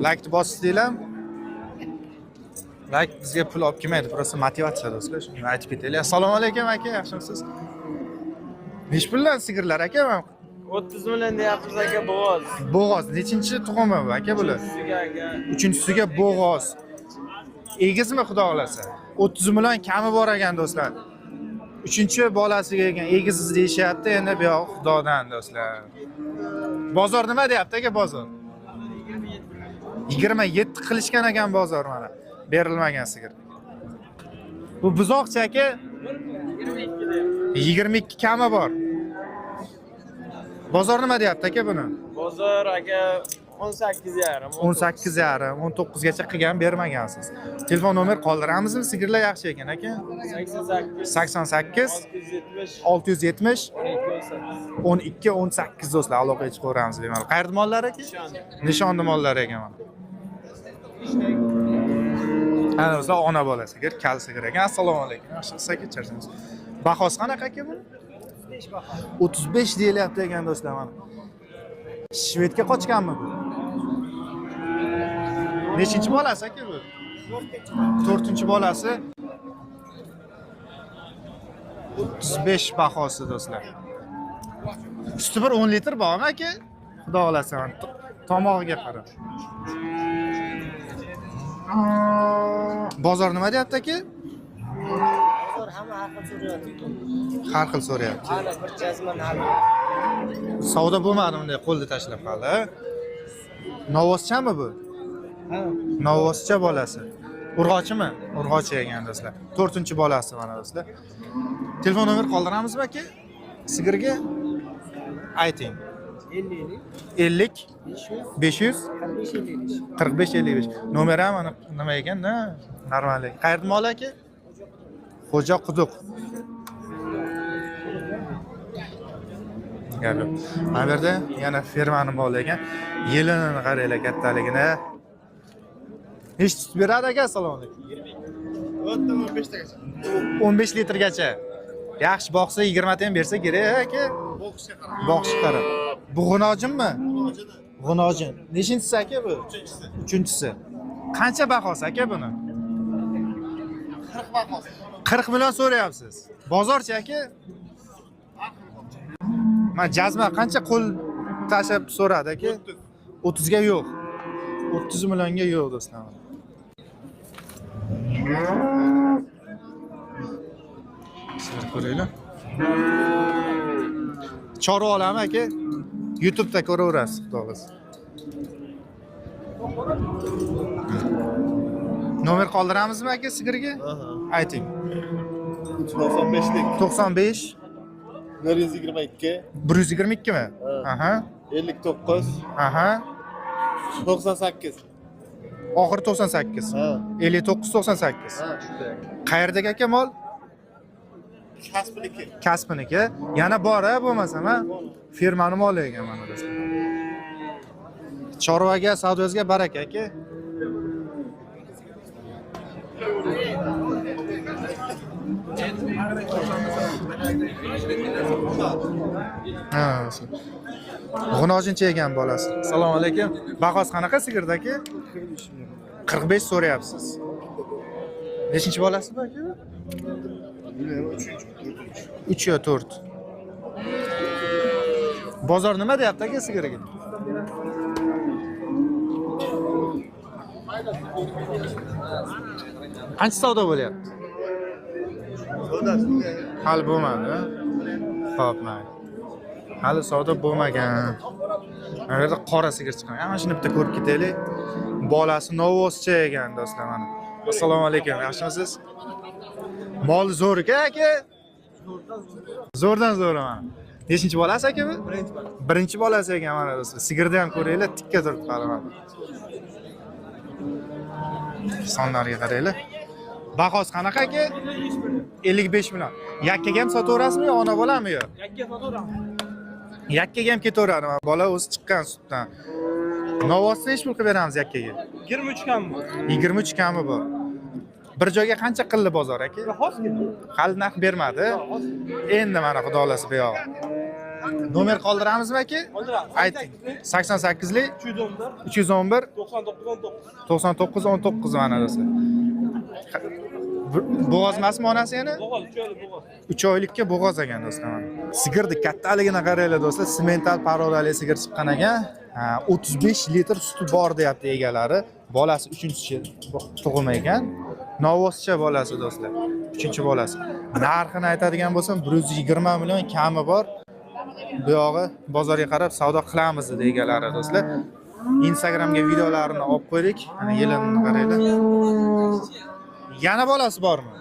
Like'ni bosinglar. Like bizga pul olib kelmaydi, просто motivatsiya do'stlar. Shuni aytib ketaylik. Assalomu alaykum aka, yaxshimisiz? Nech puldan sigirlar aka? 30 million deyapmiz aka, bo'g'oz. Bo'g'oz nechinchi tug'imi bu aka bular? Uchinchisiga bo'g'oz. Egizmi xudo xolasa? 30 million kami bor ekan do'stlar. Uchinchi bolasiga ekan, egiziz deyishyapti, endi bu yoq xudodan do'stlar. Bozor nima deyapti aka, bozor? 27 qilishgan ekan bozor mana. Berilmagan sigir. Bu buzoqcha aka 22 kami bor. Bozor nima deyapti aka buni? Bozor aka 18,5. 18,5, 19 gacha qilgan bermagansiz. Telefon nomer qoldiramizmi? Sigirlar yaxshi ekan aka. 88 670 12 18 do'stlar, aloqaga chiqaveramiz bemalol. Qayerda mollar aka? Nishonda mollar ekan mana. Ana do'stlar, ona bola sigir, kal sigir ekan. Assalomu alaykum. Yaxshimisiz aka, charchamiz. Bahosi qanaqa aka bu? 35 deyilyapti ekan do'stlar mana. Shvedga qochganmi bu? Nechinchi bolasi aka bu? 4-chi bolasi. 35 bahosi do'stlar. Suti bir 10 litr bormi aka? Xudo xolasa, tomog'iga qara. Bozor nima deyapti aka? Bozor hamma har xil so'rayapti. Har xil so'rayapti. Ana bir jazman hali. Savdo bo'lmadi bunday qo'lda tashlab qoldi. Novoschami bu? Ha. Novoscha bolasi. Urg'ochimi? Urg'ochi ekan do'stlar. 4-chi bolasi mana do'stlar. Telefon nomer qoldiramizmi aka? Sigirga ayting. 50 500 45 55. Nomer ham mana nima ekan? Normal. Qayerda mol aka? Xo'ja quduq. Gap. Mana bu yerda yana fermani moli ekan. Yelini qaranglar kattaligini. Nech tut beradi aka? Assalomu alaykum. 15 tagacha. 15 litrgacha. Yaxshi boqsa 20 ta ham bersa kerak aka. Boqishga qarab. Bu g'unojinmi? G'unojin. Nechinchisi aka bu? 3-chi. Qancha bahosi aka buni? 40 bahosi. 40 million so'rayapsiz. Bozorchi aka? Men jazma qancha qo'l tashab so'radi aka? 30 ga yo'q. 30 millionga yo'q do'stlar. Sizlar ko'ringlar. Chorva olami aka? YouTube'da ko'raverasiz, xudo xolasa. Nomer qoldiramizmi aka sigirga? Ayting. 95lik 95 122 122 mi? Aha. 59 Aha. 98. Oxiri 98. Ha. 59 98. Ha, shunday. Qayerdagi aka mol? Kasbniki. Kasbniki. Yana bor-a bo'lmasa, ha? Firmani moli ekan mana do'stlar. Chorvaga, savdozga baraka aka. Ha, g'unojincha ekan bolasi. Assalomu alaykum. Bahosi qanaqa sigirdaki? 45 so'rayapsiz. Nechinchi bolasi bu aka? 3 yo 4. Bozor nima deyapti aka sigirga? Qancha savdo bo'lyapti? Hali bo'lmadi. Xo'p, mayli. Hali savdo bo'lmagan. Mana yerda qora sigir chiqqan. Mana shuni bitta ko'rib ketaylik. Bolasi novoscha ekan do'stlar mana. Assalomu alaykum, yaxshimisiz? Mol zo'r aka? Zo'rdan zo'r mana. Nechinchi bolasi aka bu? Birinchi bolasi ekan mana do'stlar. Sigirda ham ko'ringlar, tikka turibdi hali mana. Sonlarga qaranglar. Bahosi qanaqa aka? 55 million. Yakkaga ham sotaverasizmi yo ona bolami yo? Yakka sotaveramiz. Yakkaga ham ketaveradi. Bola o'zi chiqqan sutdan. Novosni nech pul qilib beramiz yakkaga? 23 kam bu. 23 kami bor. Bir joyga qancha qildi bozor aka? Hozir. Hali narx bermadi. Endi mana xudo xolasa bu yoq. Nomer qoldiramizmi aka? Qoldiramiz. Ayting. 88lik 311 311 99 19. 99 19 mana do'stlar. Bo'g'oz emasmi onasi yana? Bo'g'oz, 3 oylik bo'g'oz. 3 oylikka bo'g'oz ekan do'stlar mana. Sigirni kattaligini qaranglar do'stlar, semental parolali sigir chiqqan ekan. 35 litr suti bor deyapti egalari. Bolasi 3-tug'im ekan. Novoscha bolasi do'stlar. 3-bolasi. Narxini aytadigan bo'lsam 120 million kami bor. Bu yog'i bozorga qarab savdo qilamiz dedi egalari do'stlar. Instagramga videolarini olib qo'ydik. Mana yelini qaranglar. Yana bolasi bormi?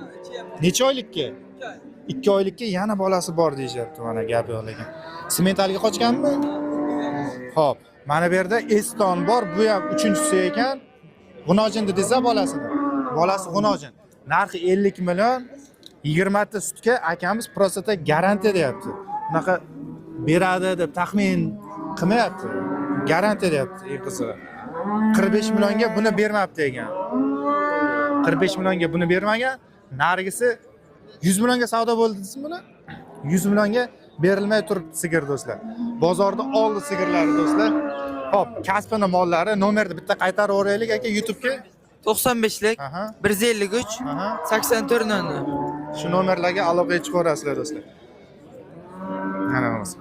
Necha oylikka? 2 oylikka yana bolasi bor deyapti mana gap yo'q lekin. Sementalga qochganmi? Xo'p, mana bu yerda Eston bor, bu ham 3-si ekan. G'unojin desa bolasini. Bolasi G'unojin. Narxi 50 million, 20 ta sutga akamiz prosata garantiya deyapti. Bunaqa beradi deb taxmin qilmayapti. Garantiya deyapti, eng qizig'i. 45 millionga buni bermabdi ekan. 45 millionga buni bermagan, nargisi 100 millionga savdo bo'ldi desam buni. 100 millionga berilmay turibdi sigir do'stlar. Bozorda oldi sigirlari do'stlar. Xo'p, Kasbini mollari nomerni bitta qaytarib o'raylik aka YouTube'ga. 95lik Aha. 153 Aha. 84 nonni. Shu nomerlarga aloqaga chiqaverasizlar do'stlar. Mana bo'lsa.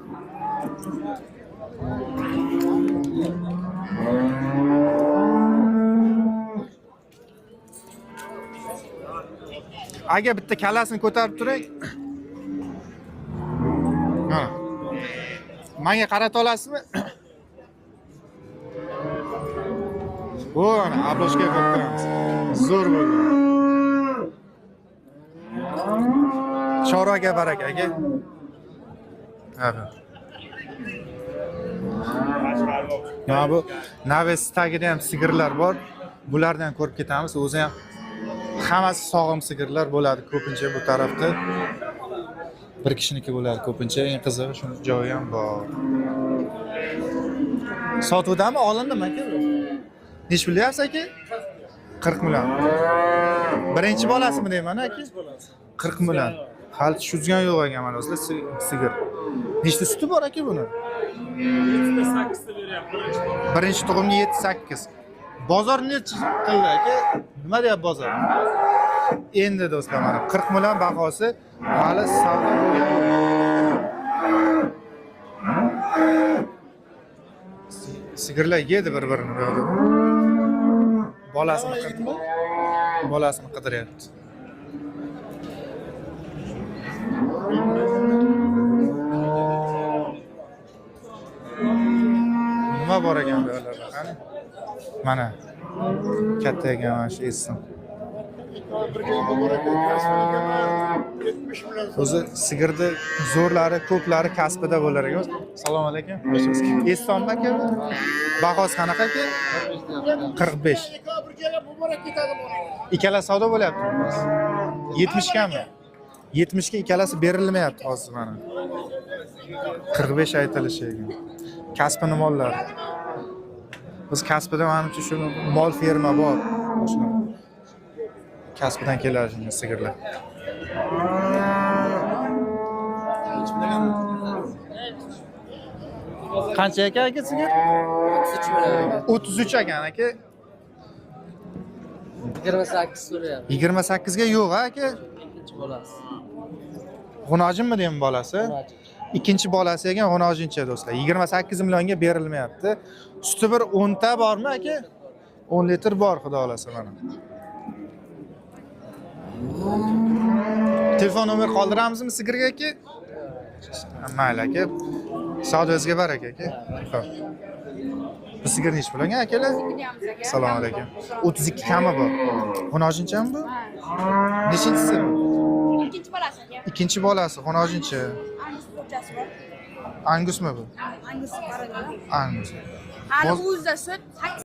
Aga bitta kalasini ko'tarib turing. Ha. Menga qarata olasizmi? Bo'na, abloshga qo'yib turamiz. Zo'r bo'ldi. Chorvaga baraka aka. Ha. Mana bu naves tagida ham sigirlar bor. Bulardan ko'rib ketamiz. O'zi ham hammasi sog'im sigirlar bo'ladi ko'pincha bu tarafda. Bir kishiniki bo'ladi ko'pincha. Eng qizig'i shuni joyi ham bor. Sotuvdami olindimi aka? Nech bilyapsiz aka? 40 million. Birinchi bolasimi deyman aka? 40 million. Hali tushirgan yo'q ekan mana do'stlar sigir. Nechta suti bor aka buni? 7-8 ta beryapti. Birinchi tug'imga 7-8. Bozor necha qildi aka? Nima deyapti bozor? Endi do'stlar mana 40 million bahosi hali savdo bo'lgan. Sigirlar yedi bir-birini bu yerda. Bolasini qidiryapti. Nima bor ekan bu yerlarda? Qani? Mana katta ekan mana shu essin. O'zi sigirni zo'rlari, ko'plari kasbida bo'lar ekan. Assalomu alaykum. Estonmi aka? Bahosi qanaqa aka? 45. Ikkala savdo bo'lyapti. 70 kami? 70 ga ikkalasi berilmayapti hozir mana. 45 aytilishi ekan. Kasbini mollari. Biz kasbida menimcha shu mol ferma bor. Shuni kasbidan keladi sigirlar. Qancha ekan aka sigir? 33 ekan aka. 28 so'rayapti. 28 ga yo'q aka. Ikkinchi bolasi. G'unojinmi deyman bolasi? Ikkinchi bolasi ekan g'unojincha do'stlar. 28 millionga berilmayapti. Suti bir 10 ta bormi aka? 10 litr bor, xudo xolasa mana. Telefon nomer qoldiramizmi sigirga aka? Mayli aka. Savdozga baraka aka. Xo'p. Bu sigir nech bo'lgan akalar? Assalomu alaykum. 32 kami bor. G'unojinchami bu? Nechinchisi? İkinci balası ya. Ikkinchi bolasi g'unojincha. Angus pochası var. Angusmi bu? Angus karagöl. Angus. Hali uzda süt, 8